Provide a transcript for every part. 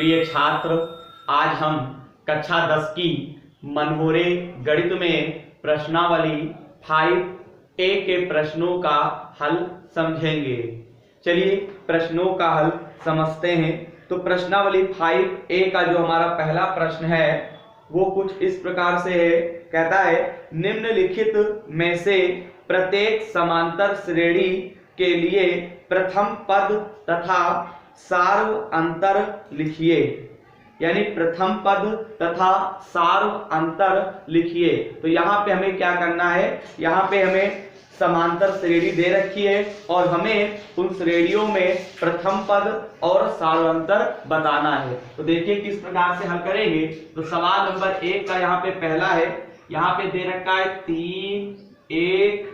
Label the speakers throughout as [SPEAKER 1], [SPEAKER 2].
[SPEAKER 1] प्रिय छात्र, आज हम कक्षा 10 की मनमोरे गणित में प्रश्नावली 5A के प्रश्नों का हल समझेंगे। चलिए प्रश्नों का हल समझते हैं। तो प्रश्नावली 5A का जो हमारा पहला प्रश्न है वो कुछ इस प्रकार से है। कहता है निम्नलिखित में से प्रत्येक समांतर श्रेणी के लिए प्रथम पद तथा सार्व अंतर लिखिए। यानी प्रथम पद तथा सार्व अंतर लिखिए। तो यहाँ पे हमें क्या करना है, यहाँ पे हमें समांतर श्रेणी दे रखी है और हमें उन श्रेणियों में प्रथम पद और सार्वंतर बताना है। तो देखिए किस प्रकार से हल करेंगे। तो सवाल नंबर 1 का यहाँ पे पहला है, यहाँ पे दे रखा है 3, 1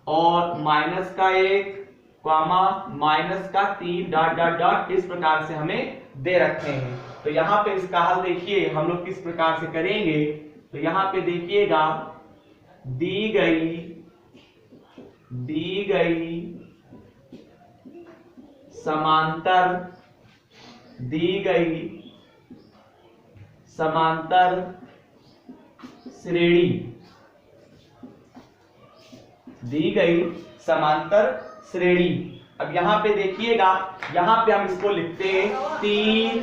[SPEAKER 1] और माइनस का 1 माइनस का 3 डॉट डॉट डॉट, इस प्रकार से हमें दे रखे हैं। तो यहाँ पे इसका हल देखिए हम लोग किस प्रकार से करेंगे। तो यहाँ पे देखिएगा दी गई समांतर श्रेणी। अब यहाँ पे देखिएगा, यहाँ पे हम इसको लिखते हैं 3,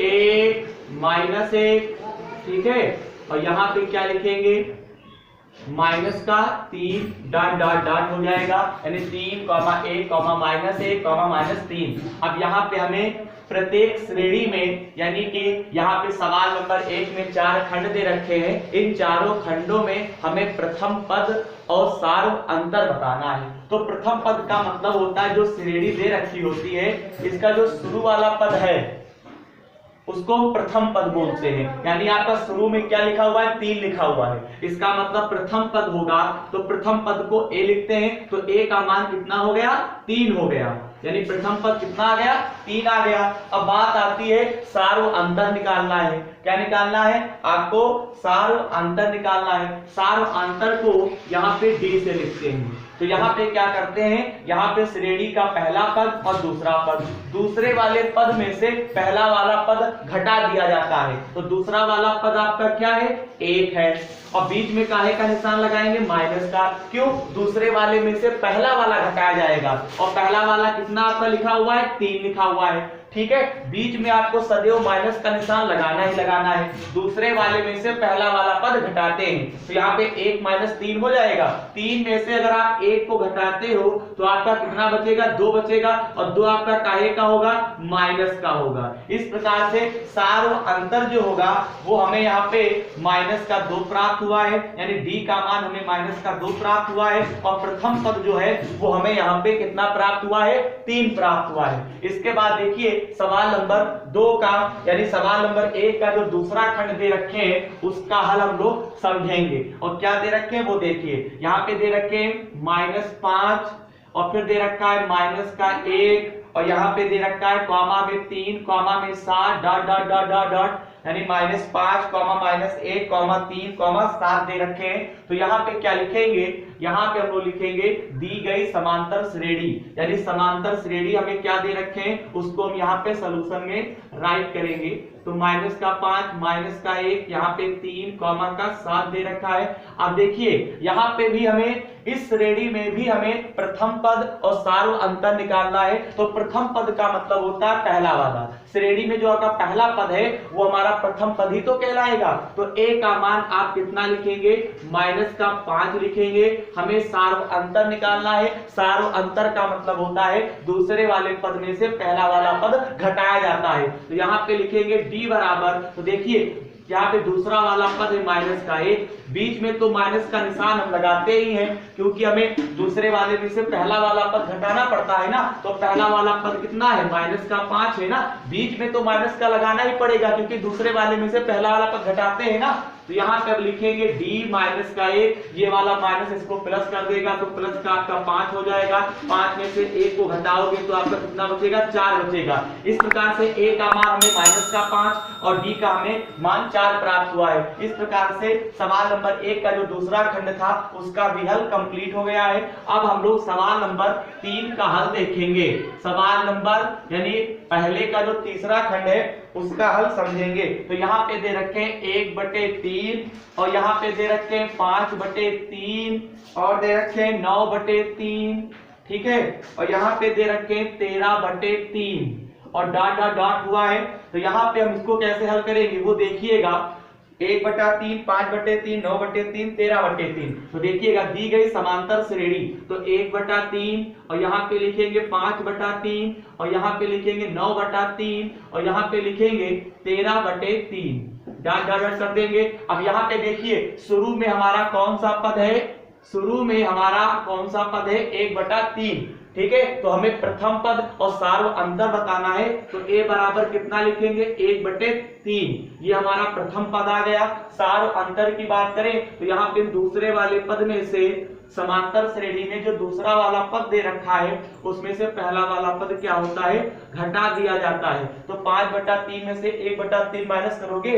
[SPEAKER 1] 1 माइनस 1, ठीक है। और यहाँ पे क्या लिखेंगे, माइनस का 3 डॉट डॉट डॉट हो जाएगा, यानी 3, 1, माइनस 1, माइनस 3। अब यहाँ पे हमें प्रत्येक श्रेणी में, यानी कि यहाँ पे सवाल नंबर 1 में 4 खंड दे रखे हैं, इन चारों खंडों में हमें प्रथम पद और सार्व अंतर बताना है। तो प्रथम पद का मतलब होता है जो श्रेणी दे रखी होती है, इसका जो शुरू वाला पद है उसको हम प्रथम पद बोलते हैं। यानी आपका शुरू में क्या लिखा हुआ है, 3 लिखा हुआ है, इसका मतलब प्रथम पद होगा। तो प्रथम पद को A लिखते हैं, तो A का मान कितना हो गया, 3 हो गया, यानी प्रथम पद कितना आ गया, 3 आ गया। अब बात आती है सार्व अंतर निकालना है। क्या निकालना है आपको, सार्व अंतर निकालना है। सार्व अंतर को यहाँ पे D से लिखते हैं। तो यहाँ पे क्या करते हैं, यहाँ पे श्रेणी का पहला पद और दूसरा पद, दूसरे वाले पद में से पहला वाला पद घटा दिया जाता है। तो दूसरा वाला पद आपका क्या है, 1 है, और बीच में काहे का निशान लगाएंगे, माइनस का। क्यों, दूसरे वाले में से पहला वाला घटाया जाएगा, और पहला वाला कितना आपका लिखा हुआ है, 3 लिखा हुआ है, ठीक है। बीच में आपको सदैव माइनस का निशान लगाना ही लगाना है। दूसरे वाले में से पहला वाला पद घटाते हैं, तो यहाँ पे 1 माइनस 3 हो जाएगा। 3 में से अगर आप 1 को घटाते हो तो आपका कितना बचेगा, 2 बचेगा, और 2 आपका काहे का होगा, माइनस का होगा। इस प्रकार से सार्व अंतर जो होगा वो हमें यहाँ पे माइनस का 2 प्राप्त हुआ है, यानी D का मान हमें माइनस का 2 प्राप्त हुआ है, और प्रथम पद जो है वो हमें यहाँ पे कितना प्राप्त हुआ है, 3 प्राप्त हुआ है। इसके बाद देखिए सवाल नंबर 2 का, यानी सवाल नंबर 1 का जो दूसरा खंड दे रखे हैं उसका हल हम लोग समझेंगे। और क्या दे रखे हैं वो देखिए, यहाँ पे दे रखे हैं -5, और फिर दे रखा है माइनस का 1, और यहाँ पे दे रखा है कॉमा में 3, कॉमा में 7 dot dot dot dot dot, यानी -5, -1, 3, 7 दे रखे हैं। तो यहाँ पे क्या लिखेंगे, यहाँ पे हम लोग लिखेंगे दी गई समांतर श्रेणी, यानी समांतर श्रेणी हमें क्या दे रखे हैं उसको हम यहाँ पे सॉल्यूशन में राइट करेंगे। तो -5, -1, यहाँ पे 3, का 7 दे रखा है। अब देखिए यहाँ पे भी हमें, इस श्रेणी में भी हमें प्रथम पद और सार्व अंतर निकालना है। तो प्रथम पद का मतलब होता है पहला वाला, श्रेणी में जो आपका पहला पद है वो हमारा प्रथम पद ही तो कहलाएगा। तो A का मान आप कितना लिखेंगे, -5 लिखेंगे। हमें सार्व अंतर निकालना है। सार्व अंतर का मतलब होता है दूसरे वाले पद में से पहला वाला पद घटाया जाता है। तो यहाँ पे लिखेंगे D बराबर, तो देखिए यहाँ पे दूसरा वाला पद है माइनस का 1, बीच में तो माइनस का निशान हम लगाते ही हैं क्योंकि हमें दूसरे वाले में से पहला वाला पद घटाना पड़ता है ना। तो पहला वाला पद कितना है, -5 है ना, बीच में तो माइनस का लगाना ही पड़ेगा क्योंकि दूसरे वाले में से पहला वाला पद घटाते हैं ना। तो यहाँ पे अब लिखेंगे D -1, ये वाला माइनस इसको प्लस कर देगा, तो प्लस का आपका 5 हो जाएगा। 5 में से 1 को घटाओगे तो आपका कितना बचेगा, 4 बचेगा। इस प्रकार से A का मान हमें -5 और D का हमें मान 4 प्राप्त हुआ है। इस प्रकार से सवाल नंबर 1 का जो दूसरा खंड था उसका भी हल कंप्लीट हो गया है। अब हम लोग सवाल नंबर 3 का हल देखेंगे। सवाल नंबर यानी पहले का जो तीसरा खंड है उसका हल समझेंगे। तो यहाँ पे दे रखे हैं 1/3 और यहाँ पे दे रखे हैं 5/3 और दे रखे हैं 9/3, ठीक है, और यहाँ पे दे रखे हैं 13/3 और डॉट डॉट डॉट हुआ है। तो यहाँ पे हम इसको कैसे हल करेंगे वो देखिएगा, 1/3, 5/3, 9/3, 13/3। तो देखिएगा दी गई समांतर श्रेणी, तो 1/3 और यहाँ पे लिखेंगे 5/3 और यहाँ पे लिखेंगे 9/3 और यहाँ पे लिखेंगे 13/3, डॉट डॉट डॉट कर देंगे। अब यहाँ पे देखिए शुरू में हमारा कौन सा पद है, शुरू में हमारा कौन सा पद है 1/3, ठीक है। तो हमें प्रथम पद और सार्व अंतर बताना है, तो a बराबर कितना लिखेंगे 1/3, ये हमारा प्रथम पद आ गया। सार्व अंतर की बात करें तो यहाँ पे दूसरे वाले पद में से समांतर श्रेणी में जो दूसरा वाला पद दे रखा है उसमें से पहला वाला पद क्या होता है, घटा दिया जाता है। तो 5/3 में से 1/3 माइनस करोगे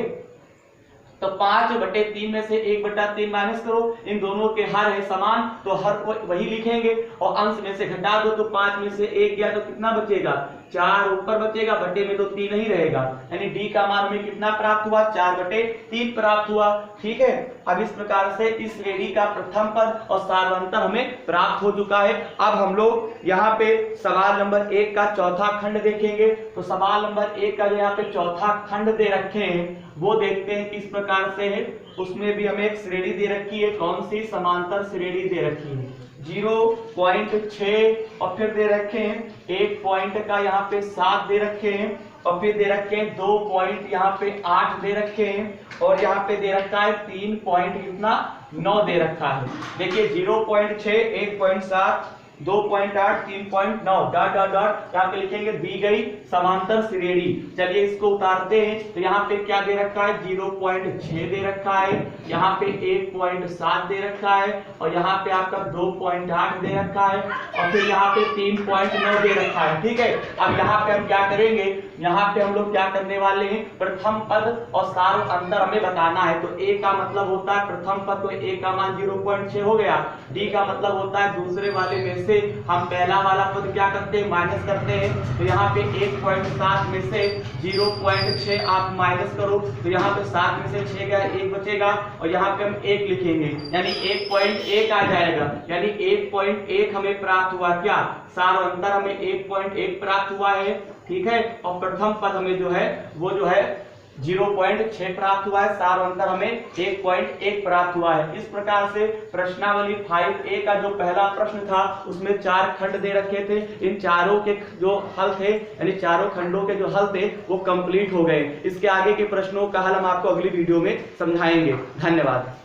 [SPEAKER 1] तो 5/3 में से 1/3 माइनस करो, इन दोनों के हर है समान तो हर को वही लिखेंगे और अंश में से घटा दो तो 5 में से 1 गया तो कितना बचेगा, 4 ऊपर बचेगा, बटे में तो 3 ही रहेगा, यानी डी का मान हमें कितना प्राप्त हुआ 4/3 प्राप्त हुआ, ठीक है। अब इस प्रकार से इस श्रेणी का प्रथम पद और सार्वंतर हमें प्राप्त हो चुका है। अब हम लोग यहाँ पे सवाल नंबर 1 का चौथा खंड देखेंगे। तो सवाल नंबर 1 का जो यहाँ पे चौथा खंड दे रखे हैं वो देखते हैं किस प्रकार से है। उसमें भी हमें एक श्रेणी दे रखी है, कौन सी, समांतर श्रेणी दे रखी है 0.6 और फिर दे रखे हैं 1 पॉइंट का यहाँ पे 7 दे रखे हैं और फिर दे रखे हैं 2 पॉइंट यहाँ पे 8 दे रखे हैं और यहाँ पे दे रखा है 3 पॉइंट कितना 9 दे रखा है। देखिए 0.6, 1.7, 2.8, 3.9 डॉट डॉट डॉट यहाँ पे लिखेंगे दी गई समांतर श्रेणी। चलिए इसको उतारते हैं तो यहाँ पे क्या दे रखा है 0.6 दे रखा है, यहाँ पे 1.7 दे रखा है और यहाँ पे आपका 2.8 दे रखा है और फिर यहाँ पे 3.9 दे रखा है, ठीक है। अब यहाँ पे हम क्या करेंगे, यहाँ पे हम लोग क्या करने वाले हैं, प्रथम पद और सार्व अंतर हमें बताना है। तो a का मतलब होता है प्रथम पद, तो a का मान 0.6 हो गया। d का मतलब होता है दूसरे वाले में से हम पहला वाला पद क्या करते हैं, माइनस करते हैं। तो यहाँ पे 1.7 में से 0.6 आप माइनस करो तो यहाँ पे 7 में से 6 गया, 1 बचेगा और यहाँ पे हम 1 लिखेंगे यानी 1.1 आ जाएगा, यानी 1.1 हमें प्राप्त हुआ। क्या सार्व अंतर हमें 1.1 प्राप्त हुआ है, ठीक है। और प्रथम पद हमें जो है वो जो है 0.6 प्राप्त हुआ है, सार अंतर हमें 1.1 प्राप्त हुआ है। इस प्रकार से प्रश्नावली 5A का जो पहला प्रश्न था उसमें 4 खंड दे रखे थे, इन चारों के जो हल थे यानी चारों खंडों के जो हल थे वो कंप्लीट हो गए। इसके आगे के प्रश्नों का हल हम आपको अगली वीडियो में समझाएंगे। धन्यवाद।